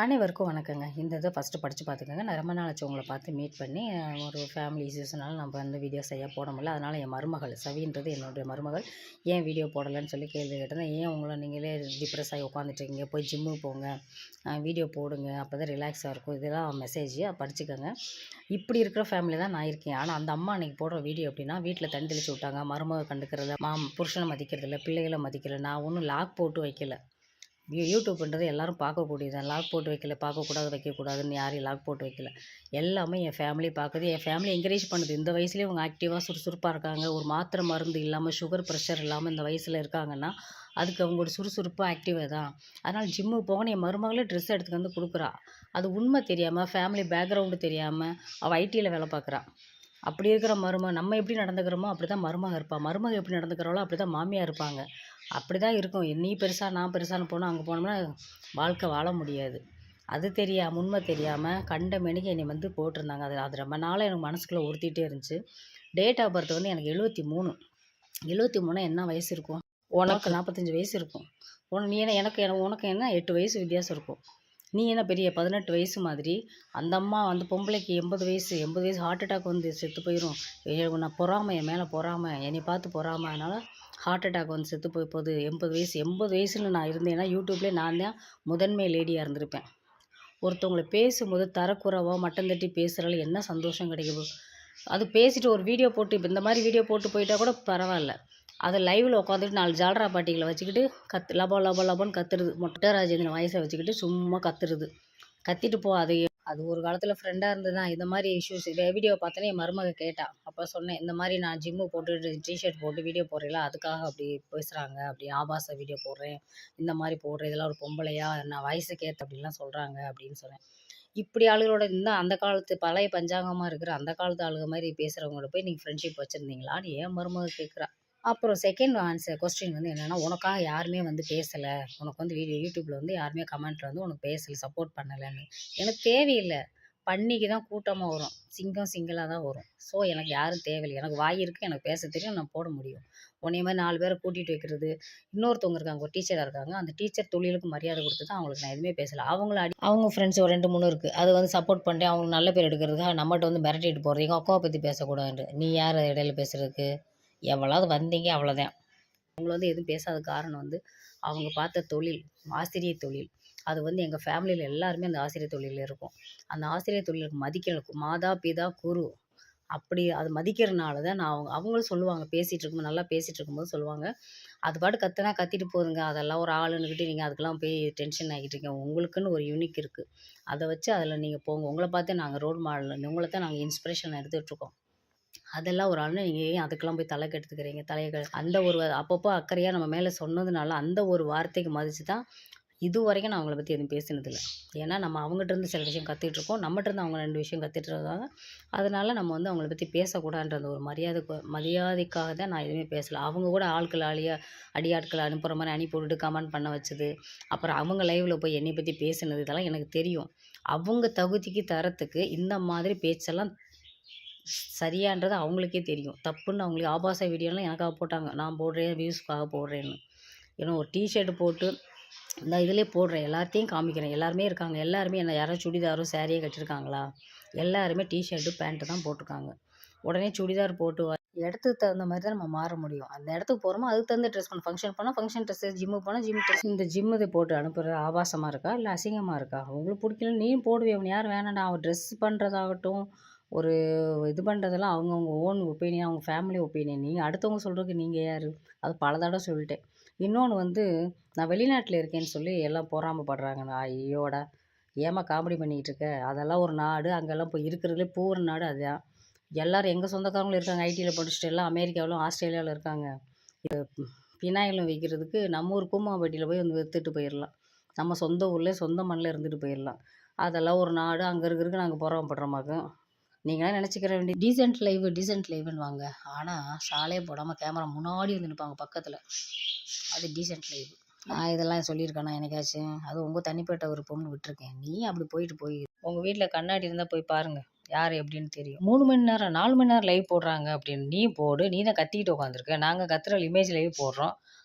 அனைவருக்கும் வணக்கங்க. இந்த இதை ஃபஸ்ட்டு படித்து பார்த்துக்கோங்க. நான் ரொம்ப நாள் ஆச்சு உங்களை பார்த்து மீட் பண்ணி ஒரு ஃபேமிலி இஷ்யூஸ்னால நம்ம வந்து வீடியோ சரியாக போட முடியல. அதனால் என் மருமகள் சவின்றது என்னுடைய மருமகள் ஏன் வீடியோ போடலைன்னு சொல்லி கேள்வி கேட்டேன். ஏன் உங்களை நீங்களே டிப்ரெஸ் ஆகி உட்காந்துட்ருக்கீங்க, போய் ஜிம்முக்கு போங்க, வீடியோ போடுங்க, அப்போ தான் ரிலாக்ஸாக இருக்கும். இதெல்லாம் மெசேஜ் படிச்சுக்கோங்க. இப்படி இருக்கிற ஃபேமிலி தான் நான் இருக்கேன். ஆனால் அந்த அம்மா அன்றைக்கி போடுற வீடியோ எப்படின்னா, வீட்டில் தண்ணி தெளிச்சு விட்டாங்க, மருமக கண்டுக்கிறதில்ல, புருஷனை மதிக்கிறதில்ல, பிள்ளைகளை மதிக்கல. நான் ஒன்றும் லாக் போட்டு வைக்கல. யூடியூப்ன்றது எல்லோரும் பார்க்கக்கூடியது. லாக் போட்டு வைக்கல, பார்க்கக்கூடாது, வைக்கக்கூடாதுன்னு யாரையும் லாக் போட்டு வைக்கல. எல்லாமே என் ஃபேமிலி பார்க்குது, என் ஃபேமிலி என்கரேஜ் பண்ணுது. இந்த வயசுலேயே அவங்க ஆக்டிவாக சுறுசுறுப்பாக இருக்காங்க, ஒரு மாத்திரை மருந்து இல்லாமல், சுகர் ப்ரெஷர் இல்லாமல் இந்த வயசில் இருக்காங்கன்னா, அதுக்கு அவங்களோட சுறுசுறுப்பாக ஆக்டிவாக தான். அதனால் ஜிம்முக்கு போகணும். என் மருமகளே ட்ரெஸ் எடுத்துக்கு வந்து கொடுக்குறா. அது உண்மை தெரியாமல், ஃபேமிலி பேக்ரவுண்டு தெரியாமல் அவள் ஐடியில் வேலை பார்க்குறா. அப்படி இருக்கிற நம்ம எப்படி நடந்துக்கிறோமோ அப்படி தான் மருமக இருப்பாள். மருமக எப்படி நடந்துக்கிறாளோ அப்படி தான் மாமியார் இருப்பாங்க. அப்படி தான் இருக்கும். நீ பெருசா நான் பெருசான்னு போனால் அங்கே போனோம்னா வாழ்க்கை வாழ முடியாது. அது உண்மை தெரியாமல் கண்ட மெனிக்கு என்னை வந்து போட்டிருந்தாங்க. அது ரொம்ப நாளாக எனக்கு மனசுக்குள்ளே உறுத்திட்டே இருந்துச்சு. டேட் ஆஃப் பர்த் வந்து எனக்கு 73. 73 என்ன வயசு இருக்கும்? உனக்கு 45 வயசு இருக்கும். நீ என்ன உனக்கு என்ன 8 வயசு வித்தியாசம் இருக்கும். நீ என்ன பெரிய 18 வயசு மாதிரி. அந்த அம்மா வந்து பொம்பளைக்கு 80 வயசு ஹார்ட் அட்டாக் வந்து செத்து போயிடும். நான் பொறாமை, என் மேலே பொறாமை, என்னை பார்த்து பொறாமை, அதனால் ஹார்ட் அட்டாக் வந்து செத்து போகுது. 80 வயசுல நான் இருந்தேன்னா யூடியூப்லேயே நான் தான் முதன்மை லேடியாக இருந்திருப்பேன். ஒருத்தவங்களை பேசும்போது தரக்குறைவாக மட்டம் தட்டி பேசுகிறால என்ன சந்தோஷம் கிடைக்குது? அது பேசிட்டு ஒரு வீடியோ போட்டு, இப்போ இந்த மாதிரி வீடியோ போட்டு போயிட்டால் கூட பரவாயில்ல. அதை லைவில் உட்காந்துட்டு 4 ஜால்ரா பாட்டிகளை வச்சுக்கிட்டு லபோ லபோ லபோன்னு கத்துறது. மொட்டை ராஜேந்திரன் வயசை வச்சுக்கிட்டு சும்மா கத்துறது. கத்திட்டு போ. அது ஒரு காலத்தில் ஃப்ரெண்டாக இருந்தது தான். இந்த மாதிரி இஷ்யூஸ் வீடியோ பார்த்தோன்னே என் மருமக கேட்டா. அப்போ சொன்னேன், இந்த மாதிரி நான் ஜிம்மு போட்டு டிஷர்ட் போட்டு வீடியோ போடுறீங்களா, அதுக்காக அப்படி பேசுகிறாங்க, அப்படி ஆபாச வீடியோ போடுறேன், இந்த மாதிரி போடுறேன், இதெல்லாம் ஒரு பொம்பளையா, நான் வயசுக்கு ஏற்ற அப்படின்லாம் சொல்கிறாங்க அப்படின்னு சொன்னேன். இப்படி ஆளுகளோட இருந்தால் அந்த காலத்து பழைய பஞ்சாங்கமாக இருக்கிற அந்த காலத்து ஆளுங்க மாதிரி பேசுகிறவங்களோட போய் நீங்கள் ஃப்ரெண்ட்ஷிப் வச்சுருந்தீங்களான்னு ஏன் மருமக கேட்குறா. அப்புறம் செகண்ட் கொஸ்டின் வந்து என்னென்னா, உனக்காக யாருமே வந்து பேசலை, உனக்கு வந்து யூடியூப்பில் வந்து யாருமே கமெண்ட்டில் வந்து உனக்கு பேசலை, சப்போர்ட் பண்ணலைன்னு. எனக்கு தேவையில்லை. பன்னிக்கு தான் கூட்டமாக வரும், சிங்கம் சிங்கிளாக தான் வரும். ஸோ எனக்கு யாரும் தேவையில்லை. எனக்கு வாய் இருக்குது, எனக்கு பேச தெரியும், நான் போட முடியும். உன்னைய மாதிரி 4 பேரை கூட்டிகிட்டு வைக்கிறது. இன்னொருத்தவங்க இருக்காங்க, ஒரு டீச்சராக இருக்காங்க. அந்த டீச்சர் தொழிலுக்கு மரியாதை கொடுத்து தான் அவங்களுக்கு நான் எதுவுமே பேசலை. அவங்க ஃப்ரெண்ட்ஸ் ஒரு 2 3 இருக்குது. அது வந்து சப்போர்ட் பண்ணிட்டு அவங்களுக்கு நல்ல பேர் எடுக்கிறதுக்காக நம்மகிட்ட வந்து மிரட்டிட்டு போகிறது. எங்கள் அக்காவை பற்றி பேசக்கூடாது, நீ யார் இடையில பேசுகிறதுக்கு, எவ்வளோது வந்தீங்க அவ்வளோதான். அவங்கள வந்து எதுவும் பேசாத காரணம் வந்து அவங்க பார்த்த தொழில் ஆசிரியர் தொழில். அது வந்து எங்கள் ஃபேமிலியில் எல்லாருமே அந்த ஆசிரியர் தொழிலில் இருக்கும். அந்த ஆசிரியர் தொழிலுக்கு மதிக்கணும். மாதா பிதா குரு அப்படி அது மதிக்கிறனால தான் நான் அவங்களும் சொல்லுவாங்க, பேசிகிட்டு இருக்கும்போது நல்லா பேசிகிட்டு இருக்கும்போது சொல்லுவாங்க, அது பாட்டு கத்துனா கத்திட்டு போதுங்க, அதெல்லாம் ஒரு ஆளுன்னுக்கிட்டு நீங்கள் அதுக்கெல்லாம் போய் டென்ஷன் ஆகிட்டு இருக்கீங்க. உங்களுக்குன்னு ஒரு யூனிக் இருக்குது, அதை வச்சு அதில் நீங்கள் போங்க. உங்களை பார்த்தே நாங்கள் ரோல் மாடல், உங்களை தான் நாங்கள் இன்ஸ்பிரேஷன் எடுத்துகிட்ருக்கோம். அதெல்லாம் ஒரு ஆள்னா நீங்கள் ஏன் அதுக்கெல்லாம் போய் தலை கெடுத்துக்கிறீங்க? அந்த ஒரு அப்பப்போ அக்கறையாக நம்ம மேலே சொன்னதுனால அந்த ஒரு வார்த்தைக்கு மதித்து தான் இதுவரைக்கும் நான் அவங்கள பற்றி எதுவும் பேசினதில்லை. ஏன்னா நம்ம அவங்ககிட்டருந்து சில விஷயம் கற்றுட்ருக்கோம், நம்மகிட்டருந்து அவங்க 2 விஷயம் கற்றுட்ருக்காங்க. அதனால் நம்ம வந்து அவங்கள பற்றி பேசக்கூடாதுன்ற ஒரு மரியாதைக்காக தான் நான் எதுவுமே பேசலை. அவங்க கூட அடியாட்களை அனுப்புகிற மாதிரி அனுப்பி விட்டுட்டு கமெண்ட் பண்ண வச்சது, அப்புறம் அவங்க லைவில் போய் என்னை பற்றி பேசினது, இதெல்லாம் எனக்கு தெரியும். அவங்க தகுதிக்கு தரத்துக்கு இந்த மாதிரி பேச்செல்லாம் சரியான்றது அவங்களுக்கே தெரியும். தப்புன்னு அவங்களுக்கு ஆபாச வீடியோலாம் எனக்காக போட்டாங்க. நான் போடுறேன் வியூஸ்க்காக போடுறேன்னு. ஏன்னா ஒரு டிஷர்ட் போட்டு இந்த இதிலே போடுறேன், எல்லாத்தையும் காமிக்கிறேன். எல்லாருமே இருக்காங்க. எல்லாருமே என்ன யாராவது சுடிதாரும் சாரியே கட்டியிருக்காங்களா? எல்லாருமே டிஷர்ட்டு பேண்ட்டு தான் போட்டிருக்காங்க. உடனே சுடிதார் போட்டு இடத்துக்கு தகுந்த மாதிரி தான் நம்ம மாற முடியும். அந்த இடத்துக்கு போகிறோமோ அதுக்கு தகுந்த ட்ரெஸ் பண்ணணும். ஃபங்க்ஷன் போனால் ஃபங்க்ஷன் ட்ரெஸ்ஸு, ஜிம்முக்கு போனால் ஜிம் ட்ரெஸ். இந்த ஜிம்மு போட்டு அனுப்புகிறது ஆபாசமாக இருக்கா, இல்லை அசிங்கமாக இருக்கா? உங்களுக்கு பிடிக்கல நீயும் போடுவேன், அவன் யாரும் வேணாண்டா. அவன் ட்ரெஸ் பண்ணுறதாகட்டும், ஒரு இது பண்ணுறதெல்லாம் அவங்கவுங்க ஓன் ஒப்பீனியன், அவங்க ஃபேமிலி ஒப்பீனியன். நீங்கள் அடுத்தவங்க சொல்கிறதுக்கு நீங்கள் யார்? அது பல தடவை சொல்லிட்டேன். இன்னொன்று வந்து நான் வெளிநாட்டில் இருக்கேன்னு சொல்லி எல்லாம் பொறாமைப்படுறாங்க. ஐயோடா, ஏமா காமெடி பண்ணிக்கிட்டு இருக்க? அதெல்லாம் ஒரு நாடு, அங்கெல்லாம் போய் இருக்கிறதுலே பூர நாடு அதுதான். எல்லோரும் எங்கள் சொந்தக்காரங்களும் இருக்காங்க, ஐடியில் படிச்சுட்டு எல்லாம் அமெரிக்காவிலும் ஆஸ்திரேலியாவில் இருக்காங்க. இது பினாயிலும் வைக்கிறதுக்கு நம்ம ஊர் கூமாம்பட்டியில் போய் வந்து விற்றுட்டு போயிடலாம். நம்ம சொந்த ஊரில் சொந்த மண்ணில் இருந்துட்டு போயிடலாம். அதெல்லாம் ஒரு நாடு, அங்கே இருக்கிறதுக்கு நாங்கள் பொறாமைப்படுறோமாக்கும். நீங்களாம் நினச்சிக்கிற வேண்டிய டீசென்ட் லைவுன்னுவாங்க. ஆனால் சாலையே போடாமல் கேமரா முன்னாடி வந்து நிற்பாங்க பக்கத்தில். அது டீசென்ட் லைவ். நான் இதெல்லாம் சொல்லியிருக்கேனா எனக்காச்சும்? அது உங்கள் தனிப்பட்ட ஒரு பொண்ணு விட்டுருக்கேன். நீ அப்படி போய் உங்கள் வீட்டில் கண்ணாடி இருந்தால் போய் பாருங்கள், யார் எப்படின்னு தெரியும். 3 மணி நேரம் 4 மணி நேரம் லைவ் போடுறாங்க அப்படின்னு நீ போடு. நீ தான் கத்திக்கிட்டு உட்காந்துருக்க. நாங்கள் கத்துற இமேஜ் லைவ் போடுறோம்.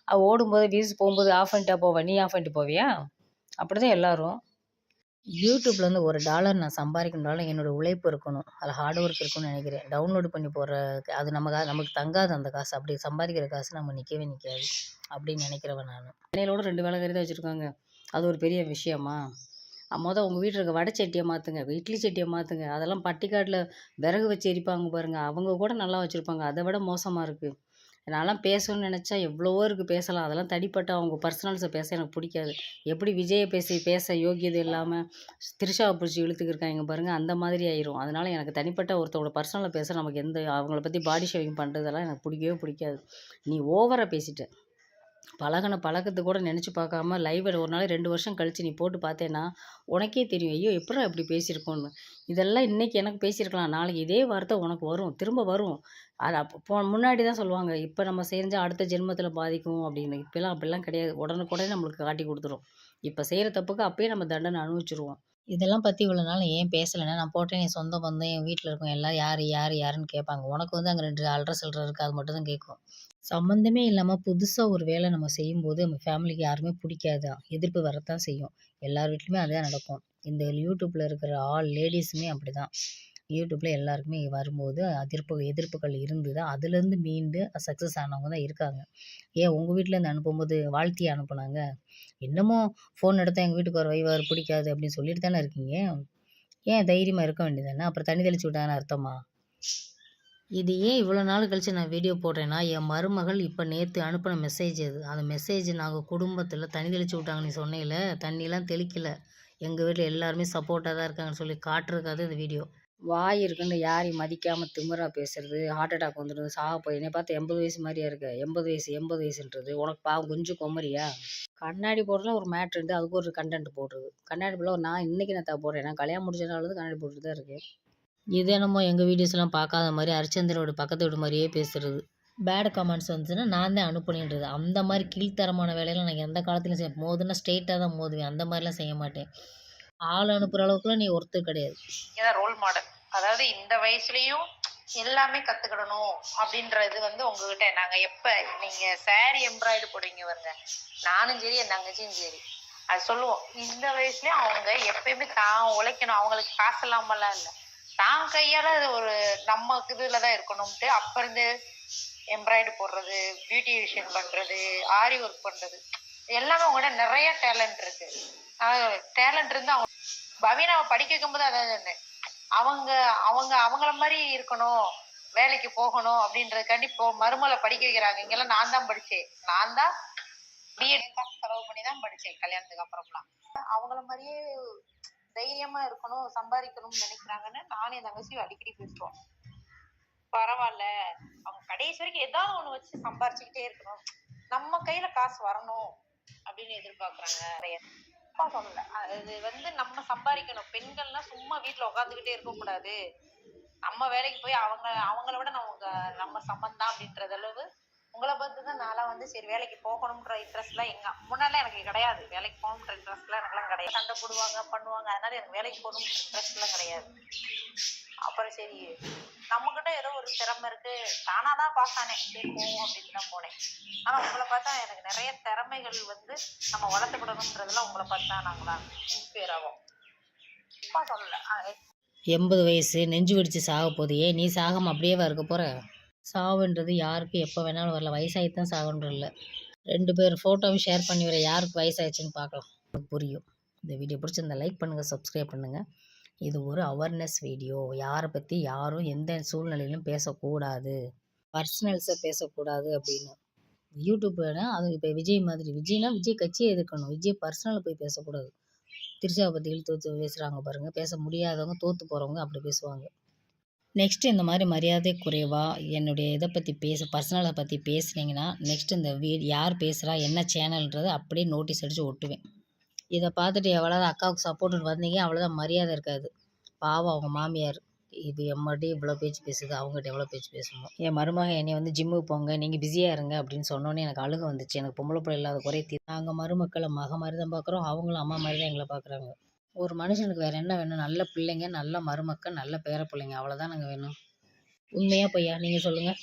ஓடும்போது வீஸ் போகும்போது ஆஃப் பண்ணிட்டா போவேன், நீ ஆஃப் பண்ணிட்டு போவியா? அப்படி தான் எல்லோரும். யூடியூப்ல வந்து $1 நான் சம்பாதிக்கணும்னாலும் என்னோட உழைப்பு இருக்கணும். அதில ஹார்ட் ஒர்க் இருக்குன்னு நினைக்கிறேன். டவுன்லோட் பண்ணி போடுற அது நமக்கு தங்காது அந்த காசு. அப்படி சம்பாதிக்கிற காசு நம்ம நிற்கவே நிற்காது. அப்படின்னு நினைக்கிறவன் நானு. சென்னையிலோட 2 வேலைக்காரி தான் வச்சுருக்காங்க. அது ஒரு பெரிய விஷயமா? உங்க வீட்ல இருக்க வடை சட்டிய மாத்துங்க. இட்லி சட்டிய மாத்துங்க. அதெல்லாம் பட்டிக்காட்ல விறகு வச்சு எரிப்பாங்க பாருங்க. அவங்க கூட நல்லா வச்சுருப்பாங்க. அத விட மோசமா இருக்கு. நான்லாம் பேசணும்னு நெனச்சா எவ்வளவோ இருக்கு பேசலாம். அதெல்லாம் தனிப்பட்ட அவங்க பர்சனல்ஸ பேச எனக்கு பிடிக்காது. எப்படி விஜய பேச யோகியதை இல்லாம திரிஷாவ புடிச்சு இழுத்துக்கிருக்காய்ங்க பாருங்க, அந்த மாதிரி ஆயிரும். அதனால எனக்கு தனிப்பட்ட ஒருத்தவங்களோட பர்சனல பேச நமக்கு அவங்கள பத்தி பாடி ஷேமிங் பண்றதெல்லாம் எனக்கு பிடிக்கவே பிடிக்காது. நீ ஓவரா பேசிட்ட. பழக்கத்த கூட நெனச்சு பார்க்காம லைவ ஒரு நாளைக்கு 2 வருஷம் கழிச்சு நீ போட்டு பார்த்தேன்னா, உனக்கே தெரியும். ஐயோ! எப்புட்றா இப்படி பேசியிருக்கோன்னு. இதெல்லாம் இன்னைக்கு எனக்கு பேசியிருக்கலாம். நாளைக்கு இதே வார்த்தை உனக்கு வரும். திரும்ப வரும். அது முன்னாடி தான் சொல்லுவாங்க. இப்ப நம்ம செஞ்சா அடுத்த ஜென்மத்தில பாதிக்கும் அப்படின்னு. இப்பலாம் அப்படிலாம் கிடையாது. உடனுக்குடனே நம்மளுக்கு காட்டி குடுத்துரும். இப்ப செய்ற தப்புக்கு அப்பயே நம்ம தண்டனை அனுபவிச்சுருவோம். இதெல்லாம் பத்தி இவ்வளோ நாள் ஏன் பேசலன்னா, நான் போட்டேன் என் சொந்த பந்தம், என் வீட்ல இருக்கவங்க எல்லாம் யாருன்னு கேட்பாங்க. உனக்கு வந்து அங்க 2 அல்ற சில்லற இருக்கு. அது மட்டும் தான் கேட்கும். சம்மந்தமே இல்லாம புதுசா ஒரு வேலை நம்ம செய்யும்போது, நம்ம ஃபேமிலிக்கு யாருமே பிடிக்காது. எதிர்ப்பு வரத்தான் செய்யும். எல்லார் வீட்லயுமே அதுதான் நடக்கும். இந்த யூடியூப்ல இருக்கிற லேடீஸுமே அப்படிதான். யூடியூப்ல எல்லாருக்குமே வரும்போது எதிர்ப்புகள் இருந்தது. அதுலேருந்து மீண்டு சக்ஸஸ் ஆனவங்க தான் இருக்காங்க. ஏன் உங்க வீட்லேருந்து அனுப்பும்போது வாழ்த்தி அனுப்புனாங்க? இன்னமும் ஃபோன் எடுத்தா எங்க வீட்டுக்காரர் வைவாரு பிடிக்காது அப்படின்னு சொல்லிட்டு தானே இருக்கீங்க. ஏன் தைரியமா இருக்க வேண்டியது தானே. அப்புறம் தண்ணி தெளிச்சு விட்டாங்கன்னு அர்த்தமா? இது ஏன் இவ்வளோ நாள் கழிச்சு நான் வீடியோ போடுறேன்னா, என் மருமகள் இப்ப நேத்து அனுப்புன மெசேஜ் அது. அந்த மெசேஜ் நாங்க குடும்பத்தில தண்ணி தெளிச்சு விட்டாங்க நீ சொன்னேல்ல, தண்ணிலாம் தெளிக்கல. எங்க வீட்ல எல்லாருமே சப்போர்ட்டா தான் இருக்காங்கன்னு சொல்லி காட்டுறதுக்காக தான் இந்த வீடியோ. வாய் இருக்குன்னு யாரையும் மதிக்காம திமிரா பேசுறது, ஹார்ட் அட்டாக் வந்துடும், சாக போய் என்னைய பார்த்தா 80 வயசு மாரியா இருக்க? 80 வயசுன்றது. உனக்கு பாவம் கொஞ்சம் குமரியா? கண்ணாடி போடுறதுல ஒரு மேட்ரு இருந்து அதுக்கு ஒரு கன்டென்ட் போடுறது. கண்ணாடி போடல நான் இன்னைக்கு என்னத்த போடுறேன்? நான் கல்யாணம் முடிச்ச நாள்லருந்து கண்ணாடி போட்டுட்டு தான் இருக்கேன். இது என்னமோ எங்க வீடியோஸ்லாம் பார்க்காத மாரி, ஹரிச்சந்திரனோட பக்கத்து வீடு மாரியே பேசுறது. பேட் கமெண்ட்ஸ் வந்துச்சுன்னா நான் தான் அனுப்புனேன்றது. அந்த மாரி கீழ்த்தரமான வேலையெல்லாம் நான் எந்த காலத்துலயும் மோதுனா ஸ்ட்ரெயிட்டா தான் மோதுவேன். அந்த மாரிலாம் செய்ய மாட்டேன். ஆள் அனுப்புற அளவுக்குலாம் நீ ஒர்த்து கிடையாது. இதான் ரோல் மாடல். அதாவது இந்த வயசுலயும் எல்லாமே கத்துக்கிடணும் அப்படின்றது வந்து உங்ககிட்ட நாங்க நீங்க சாரி எம்ப்ராய்டு போடுறீங்க பாருங்க, நானும் சரி என் தங்கச்சியும் சரி அது சொல்லுவோம். இந்த வயசுலயும் அவங்க எப்பயுமே தான் உழைக்கணும். அவங்களுக்கு காசு இல்லாமலாம் இல்லை, தான் கையால ஒரு நம்ம இதுலதான் இருக்கணும்ட்டு அப்ப இருந்து எம்ப்ராய்டு போடுறது, பியூட்டிஷியன் பண்றது, ஆரி ஒர்க் பண்றது எல்லாமே உங்கள்கிட்ட நிறைய டேலண்ட் இருக்கு. டேலண்ட் இருந்து அவங்க பவீனாவை படிக்க வைக்கும்போது அதான் சொன்னேன், அவங்க அவங்க அவங்கள மாதிரி இருக்கணும், வேலைக்கு போகணும் அப்படின்றதுக்காண்டி இப்போ மருமலை படிக்க வைக்கிறாங்க. இங்கெல்லாம் நான் தான் படிச்சேன். நான் தான் பிஎட் காசு செலவு பண்ணி தான் படிச்சேன் கல்யாணத்துக்கு அப்புறம்லாம். அவங்கள மாதிரியே தைரியமா இருக்கணும், சம்பாதிக்கணும்னு நினைக்கிறாங்கன்னு நானும் என் தங்கச்சியும் அடிக்கடி பேசுவோம். பரவாயில்ல, அவங்க கடைசி வரைக்கும் ஏதாவது ஒண்ணு வச்சு சம்பாரிச்சுக்கிட்டே இருக்கணும், நம்ம கையில காசு வரணும் அப்படின்னு எதிர்பார்க்கறாங்க. சொல்லல அது வந்து நம்ம சம்பாதிக்கணும். பெண்கள்லாம் சும்மா வீட்டுல உட்காந்துக்கிட்டே இருக்க கூடாது, நம்ம வேலைக்கு போய் அவங்கள விட நம்ம சம்மந்தம் அப்படின்றது அளவு உங்களை பார்த்துதான் நான்லாம் வந்து சரி வேலைக்கு போகணும்ன்ற இன்ட்ரெஸ்ட்லாம் முன்னாடிலாம் எனக்கு கிடையாது. வேலைக்கு போகணுன்ற இன்ட்ரெஸ்ட்லாம் எனக்குலாம் கிடையாது. சண்டை போடுவாங்க பண்ணுவாங்க, அதனால எனக்கு வேலைக்கு போகணும்ன்ற இன்ட்ரெஸ்ட்லாம் கிடையாது. அப்புறம் சரி நம்மகிட்ட ஏதோ ஒரு திறமை இருக்கு, நானாதான் பாஸ் ஆனேன், சரி போவோம் அப்படின்னு தான் போனேன். ஆனா உங்களை பார்த்தா எனக்கு நிறைய திறமைகள் வந்து நம்ம வளர்த்துக்கிடணும்ன்றதுலாம் உங்களை பார்த்தா நாங்களாம் இன்ஸ்பயர் ஆகும். சொல்லல 80 வயசு நெஞ்சு வெடிச்சு சாக போகுது. ஏன் நீ சாகாம அப்படியேவா இருக்க போற? சாவுன்றது யாருக்கு எப்போ வேணாலும் வரல. வயசாகி தான் சாகன்ற இல்லை. 2 பேர் ஃபோட்டோவும் ஷேர் பண்ணி வர யாருக்கு வயசாயிடுச்சுன்னு பார்க்கலாம். உங்களுக்கு புரியும். இந்த வீடியோ பிடிச்சிருந்தா லைக் பண்ணுங்கள், சப்ஸ்கிரைப் பண்ணுங்கள். இது ஒரு அவேர்னஸ் வீடியோ. யாரை பற்றி யாரும் எந்த சூழ்நிலையிலும் பேசக்கூடாது, பர்சனல்ஸை பேசக்கூடாது அப்படின்னு. யூடியூப்னா அது இப்போ விஜய் மாதிரி. விஜய் கட்சியை எதிர்க்கணும். விஜய் பர்சனலில் போய் பேசக்கூடாது. திரிஷாவை பற்றி இழுத்து பேசுகிறாங்க பாருங்கள். பேச முடியாதவங்க, தோற்று போகிறவங்க அப்படி பேசுவாங்க. நெக்ஸ்ட்டு இந்த மாதிரி மரியாதை குறைவா என்னுடைய இதை பற்றி பர்சனலை பற்றி பேசுனீங்கன்னா நெக்ஸ்ட்டு இந்த யார் பேசுகிறா என்ன சேனல்ன்றது அப்படியே நோட்டீஸ் அடித்து ஒட்டுவேன். இதை பார்த்துட்டு எவ்வளோதான் அக்காவுக்கு சப்போர்ட்டுன்னு வந்தீங்க, அவ்வளோதான் மரியாதை இருக்காது. பாவம் அவங்க மாமியார் இது எம்மாட்டி இவ்வளோ பேச்சு பேசுது, அவங்ககிட்ட எவ்வளோ பேச்சு பேசணும். என் மருமகன் என்னை வந்து ஜிம்முக்கு போங்க, நீங்கள் பிஸியாக இருங்க அப்படின்னு சொன்னோன்னே எனக்கு அழுக வந்துச்சு. எனக்கு பொம்பளை பிள்ளை இல்லாத குறைத்தி நாங்கள் மருமக்களை மக மாதிரி தான் பார்க்குறோம், அவங்களும் அம்மா மாதிரி தான் எங்களை பார்க்குறாங்க. ஒரு மனுஷனுக்கு வேறு என்ன வேணும்? நல்ல பிள்ளைங்க, நல்ல மருமக்கள், நல்ல பேர பிள்ளைங்க, அவ்வளோதான் நாங்கள் வேணும். உண்மையா பொய்யா நீங்கள் சொல்லுங்கள்.